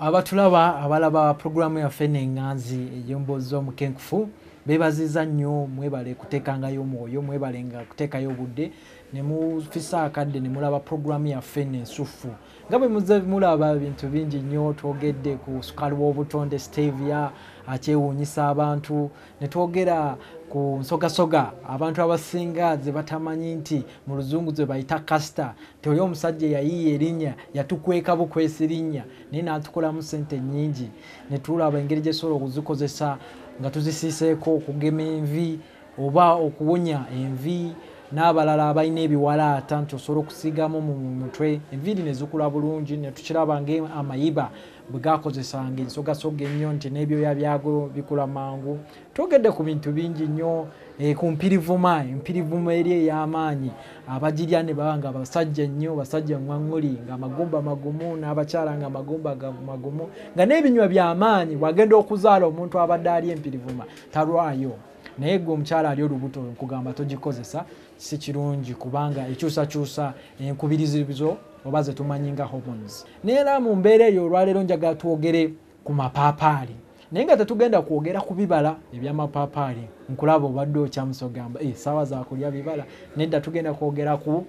Abatulaba abalaba programu ya Fene Nganzi eyombozo mukenkufu bebaziza nnyo mwebale kutekangayo mwoyo mwebalenga kutekayo budde ne mufisa akadde ne mulaba programu ya Fene Nsufu ngabe muze mulaba bintu bingi nnyo twogedde ku sukali w'obutonde stevia akyewuunyisa abantu ne twogera ku nsogasoga abantu abasinga ze batamanyi nti mu luzungu ze bayita kasta toli omusajja yayiye erinnya yatukweka bukwesi linnya naye n'atukolamu ssente nnyingi ne tulaba engeri gyesobola okuzikozesa nga tuzisiiseeko okugema envi oba okuwonya envi n'abalala abalina ebiwalaata nti osobola okusiigamu mu mutwe enviiri ne zikula bulungi ne tukiraba ng'amayiba bwe gakozesanga ensogasoga ennyo nti n'ebyoya byago bikula mangu. Twogedde ku bintu bingi nnyo ku mpirivuma eri ey'amaanyi abagirya ne baba nga basajja nnyo basajja ngwaŋŋuli nga amagumba magumu n'abakyala nga amagumba magumu nga n'ebinywa by'amaanyi bw'agenda okuzaala omuntu abadde ali empirivuma talwayo naye gwe omukyala ali olubuto nkugamba togikozesa si kirungi kubanga ekyusakyusa enkubirizizo oba ze tumanyi nga hormones. Neera mu mbeera eyo olwaleero njagala twogere ku mapaapaali naye nga tetugenda kwogera ku bibala ebyamapaapaali nkulaba obadde okyamusogamba saawa za kulya bibala nedda tugenda kwogera ku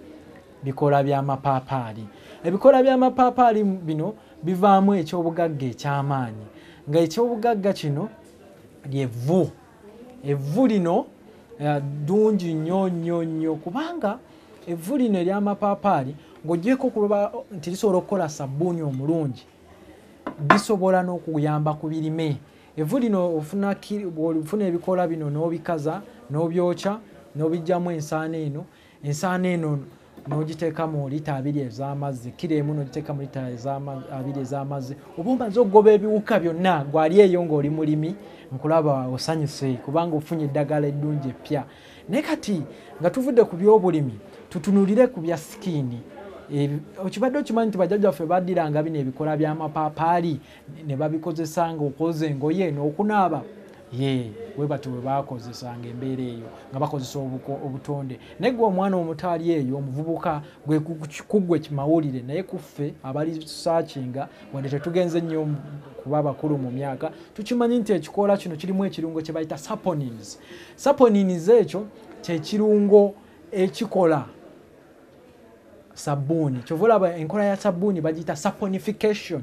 bikola by'amapaapaali. Ebikola by'amapaapaali bino bivaamu ekyobugagga eky'amaanyi nga ekyobugagga kino lyevvu. Evvu lino ddungi nnyo kubanga evvu lino ery'amapaapaali ng'ogyeko kuba nti lisobola okukola sabbuuni omulungi bisobola n'okuyamba ku birime. Evvu lino ofuna ebikola bino n'obikaza n'obyokya n'obijjamu ensaano eno n'ogiteeka mu lita 2 ez'amazzi kiro emu n'ogiteeka mu lita 2 ez'amazzi oba omaze okugoba ebiwuka byonna gwali eyo ng'oli mulimi nkulaba osanyuse kubanga ofunye eddagala eddungi eppya. Naye kati nga tuvudde ku by'obulimi tutunulire ku bya sikiini. Okibadde okimanyi nti bajjajjaffe baddiranga bino ebikola by'amapaapaali ne babikozesanga okwoza engoye n'okunaaba bwe batyo bwe baakozesanga embeera eyo nga bakozesa obutonde. Naye gwe omwana omutaali eyo omuvubuka gwe kuggwe kimawulire naye kuffe abali saakinga wadde tetugenze nnyo kuba bakulu mu myaka tukimanyi nti ekikola kino kirimu ekirungo kye bayita saponins. Saponins ekyo kyekirungo ekikola sabbuuni. Kyova olaba enkola ya sabbuuni bagiyita saponification.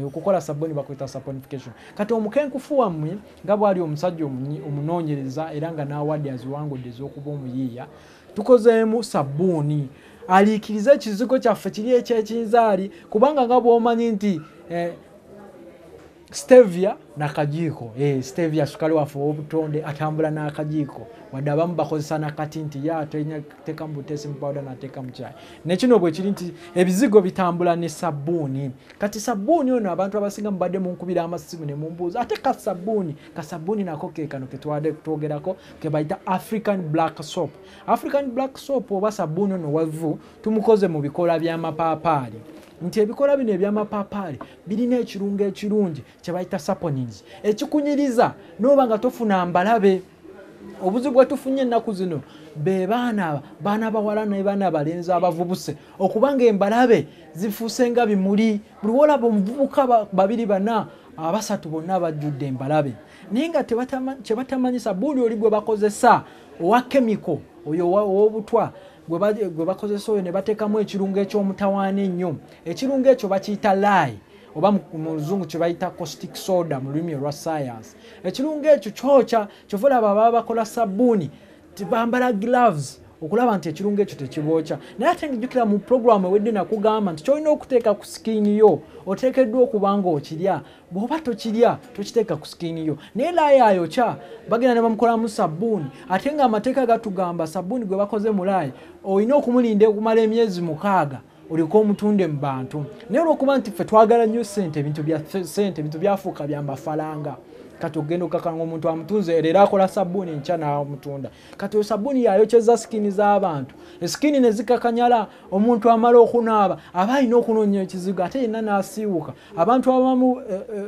Okukola sabbuuni bakuyita saponification. Kati omukenkufu wammwe nga bwali omusajja omunoonyereza era nga n'awadde aziwangudde ez'okuba omuyiiya tukozeemu sabbuuni aliikirize ekizigo kyaffe kiri ekyekinzaali kubanga nga bw'omanyi nti stevia n'akajiiko stevia sukali waffe w'obutonde atambula n'akajiiko wadde abamu bakozesa nakati nti teeka mu buteesi mu powder n'ateeka mu caayi nekino bwe kiri nti ebizigo bitambula ne sabbuuni. Kati sabbuuni ono abantu abasinga mubadde munkubira amasimu ne mumbuuza ate kasabbuuni nako ke kano ke twadde twogerako ke bayita African black soap. African black soap oba sabbuuni ono wavvu tumukoze mu bikola by'amapaapaali nti ebikola bino eby'amapaapaali birina ekirungo ekirungi kye bayita saponins ekikunyiriza n'oba nga tofuna mbalabe. Obuzibu bwe tufunye ennaku zino be baana bawala ne baana balenzi abavubuse okubanga embalabe zifuuse nga bimuli buli wolaba omuvubuka babiri bana abasatu bonna bajjudde embalabe naye nga kye batamanyi sabbuuni oli gwe bakozesa owa kemiko oyo ow'obutwa gwe bakozesa oyo ne bateekamu ekirungo eky'omutawaana ennyo. Ekirungo ekyo bakiyita lye oba mu luzungu kye bayita caustic soda mu lulimi olwa science. Ekirungo ekyo kyokya kyova olaba baba bakola sabbuuni tibambala gloves okulaba nti ekirungo ekyo tekibookya. Naye ate ngijjukira mu programu ewedde nakugamba nti kyolina okuteeka ku sikiini yo oteekeddwa okuba nga okirya bw'oba tokirya tokiteeka ku sikiini yo. Naye laayi ayokya bagenda ne bamukolamu sabbuuni ate nga amateeka gatugamba sabbuuni gwe bakoze mu laayi olina okumulinda okumala emyezi 6 oliko omutunde mu bantu. Naye olw'okuba nti ffe twagala nnyo ssente ebintu bya ssente ebintu byafuuka bya mafalanga kati ogenda okakanga omuntu amutunze leero akola sabbuuni nkya n'amutunda kati sabbuuni yayokyeza sikini z'abantu esikini ne zikakanyala omuntu amala okunaaba aba alina okunoonya ekizigo ate yenna n'asiiwuka abantu abamu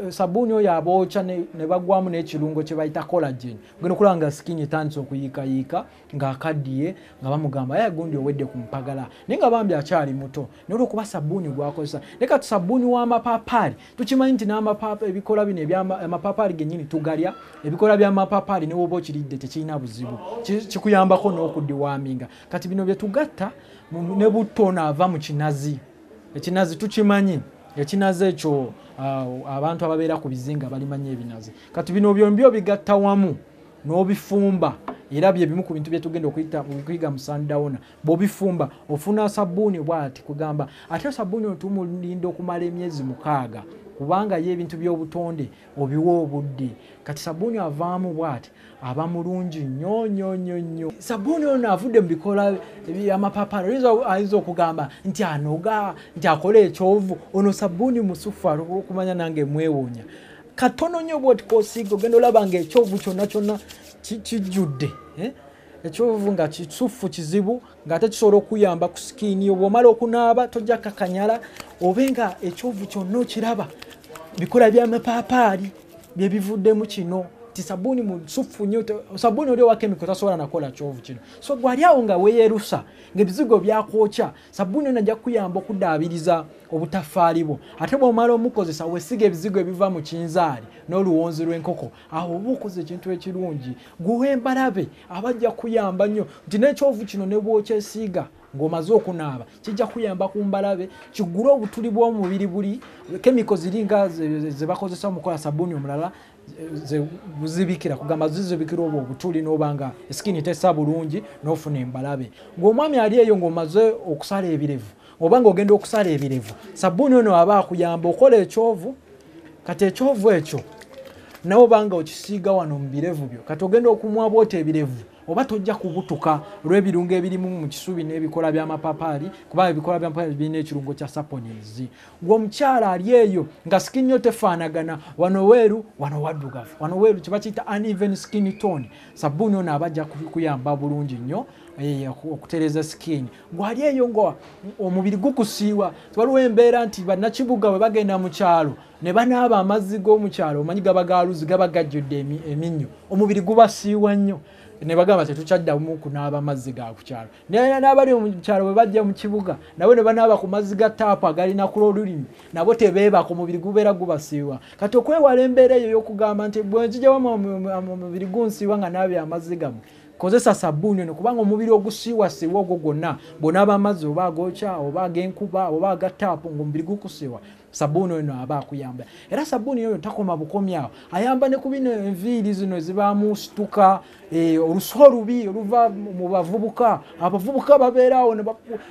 sabbuuni oyo abookya ne bagwamu n'ekirungo kye bayita collagen ogenda okulaba nga sikini etandise okuyiikayiika ng'akaddiye nga bamugamba ye gundi owedde ku mpagala naye nga bambi akyali muto naye olw'okuba sabbuuni gwakozesa naye kati sabbuuni w'amapaapaali tukimanyi nti ebikola bino ebyamapaapaali gennyini tugalya ebikola by'amapaapaali ne woba okiridde tekirina buzibu kikuyambako n'okuddiwaaminga kati bino bye tugatta ne butto ava mu kinazi ekinazi tukimanyi ekinazi ekyo abantu ababeera ku bizinga balimanyi ebinazi kati bino byombi obigatta wamu n'obifumba era bye bimu ku bintu bye tugenda okuyiga mu sundowner bw'obifumba ofuna sabbuuni bw'ati kugamba ate sabbuuni otumulinda okumala emyezi 6 kubanga ye ebintu by'obutonde obiwa obudde kati sabbuuni avaamu bw'ati aba mulungi nnyo sabbuuni ono avudde mu bikola by'amapaapaali ayinza okugamba nti anoga nti akola ekyovu ono sabbuuni musufu okumanya nange mwewuunya katono nnyo bw'oti kosiiga ogenda olaba ng'ekyovu kyonna kijjudde ekyovu nga kisufu kizibu ng'ate kisobola okuyamba ku sikiini bw'omala okunaaba tojja kakanyala obenga ekyovu kyonna okiraba bikola by'amapaapaali bye bivuddemu kino ti sabbuuni musufu nnyo sabbuuni oli owa kemiko tasobola nakola kyovu kino so gwali awo nga weeyerusa ng'ebizigo byakwokya sabbuuni ono ajja kuyamba okuddaabiriza obutafaali bwo ate bw'omala omukozesa wesiga ebizigo ebiva mu kinzaali n'oluwonzi lw'enkoko awo oba okoze ekintu ekirungi guwe embalabe abajja kuyamba nnyo nti n'ekyovu kino ne bw'okyesiiga ng'omaze okunaaba kijja kuyamba ku mbalabe kiggule obutuli bw'omubiri buli kemiko ziri nga ze bakozesa mu kukola sabbuuni omulala buzibikira kugamba zizibikira obwo obutuli n'obanga esikini tessa bulungi n'ofuna embalabe ng'omwami ali eyo ng'omaze okusala ebirevu obanga ogenda okusala ebirevu sabbuuni ono aba akuyamba okola ekyovu kati ekyovu ekyo nawe obanga okisiiga wano mu birevu byo kati ogenda okumwa bwota ebirevu oba tojja kubutuka olw'ebirungo ebirimu mu kisubi n'ebikola by'amapaapaali kuba ebikola by'amapaapaali birina ekirungo kya saponins ng'omukyala ali eyo nga sikini yo tefaanagana wano weeru wano waddugavu wano weeru kye bakiyita uneven skin tone sabbuuni ono aba ajja kuyamba bulungi nnyo okutereza sikini gwali eyo nga omubiri gukusiiwa waliwo embeera nti bannakibuga bwe bagenda mu kyalo ne banaaba amazzi g'omukyalo omanyi gaba galuzi gaba gajjudde eminnyo omubiri gubasiiwa nnyo ne bagamba tetukyaddamu kunaaba amazzi ga ku kyalo n'abali mu kyalo bwe bajja mu kibuga nabo ne banaaba ku mazzi ga taapu agalina ku lulimi nabo tebeebaka omubiri gubeera gubasiiwa kati okwewala embeera eyo y'okugamba nti bwe nzijjawo omubiri gunsiiwa nga naabye amazzi gamu kozesa sabbuuni ono kubanga omubiri ogusiiwasiiwa ogwo gwonna bw'onaaba amazzi oba agokya oba ag'enkuba oba aga taapu ng'omubiri gukusiiwa sabbuuni ono aba akuyamba era sabbuuni oyo takoma bukomyawo ayamba ne ku bino enviiri zino ezibaamu situka olusu olubi oluva mu bavubuka abavubuka babeerawo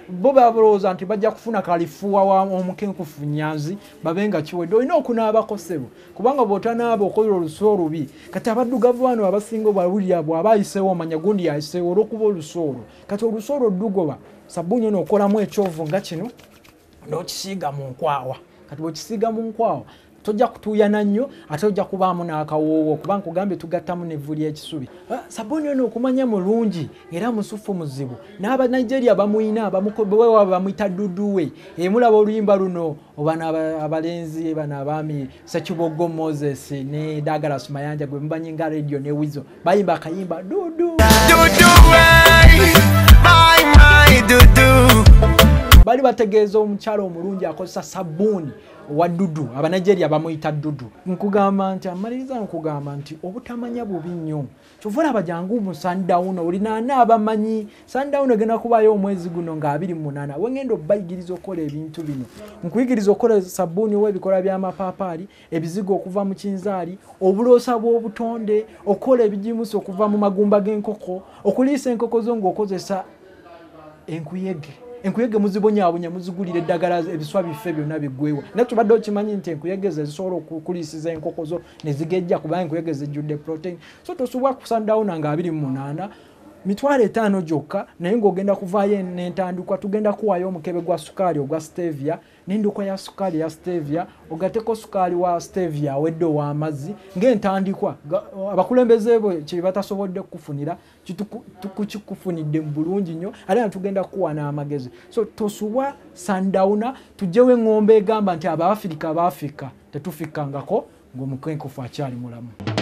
bo balowooza nti bajja kufuna kalifuuwa omukenkufu nyanzi babenga kiwedde olina okunaabako ssebo kubanga bw'otanaaba okola olusu olubi kati abaddugavu bano abasinga bawulira bw'aba ayiseewo omanya gundi yayiseewo olw'okuba olusu olwo kati olusu olwo ddugoba sabbuuni ono okolamu ekyovu nga kino n'okisiiga mu nkwawa kati bw'okisiiga mu nkwawa tojja kutuuyana nnyo ate ojja kubaamu n'akawoowo kubanga kugambye tugattamu n'evvu ly'ekisubi sabbuuni ono okumanya mulungi era musufu muzibu n'abanigeria bamuyina bwewaabwe bamuyita duduwe mulaba oluyimba luno obana abalenzi bano abaami Ssekiboggo Moses ne Douglas Mayanja gwe mubanyi nga radio ne Wizo bayimba akayimba dudu bali bategeeza omukyalo omulungi akozesa sabbuuni wa dudu abanigeria bamuyita dudu nkugamba nti amaliriza nkugamba nti obutamanya bubi nnyo kyova olaba jangu mu sundowner olina n'abamanyi sundowner egenda kubaayo omwezi guno nga 28 wengenda obbayigiriza okukola ebintu bino nkuyigiriza okukola sabbuuni w'ebikola by'amapaapaali ebizigo okuva mu kinzaali obuloosa bw'obutonde okukola ebijimusi okuva mu magumba g'enkoko okuliisa enkoko zo ng'okozesa enkuyege muzibonyaabonya muzigulira eddagala ebiswa biffe byonna biggweewa naye tubadde okimanyi nti enkuyege ze zisobola okukuliisiza enkoko zo ne zigejja kubanga enkuyege zijjudde protein so tosobola kusundowner nga 28 5,000 gyokka naye ng'ogenda kuvaayo n'entandikwa tugenda kuwaayo omukebe gwa sukaali ogwa stevia n'endokwa ya sukaali ya stevia ogateko sukaali wa stevia awedde ow'amazzi ng'entandikwa abakulembeze bo kye batasobodde kufunira tukikufunidde mu bulungi nnyo ate nga tugenda kuwa n'amagezi so tosubwa sundowner tujjewo eŋŋombe egamba nti Abaafrika tetufikkangako ng'omukwenkufu akyali mulamu.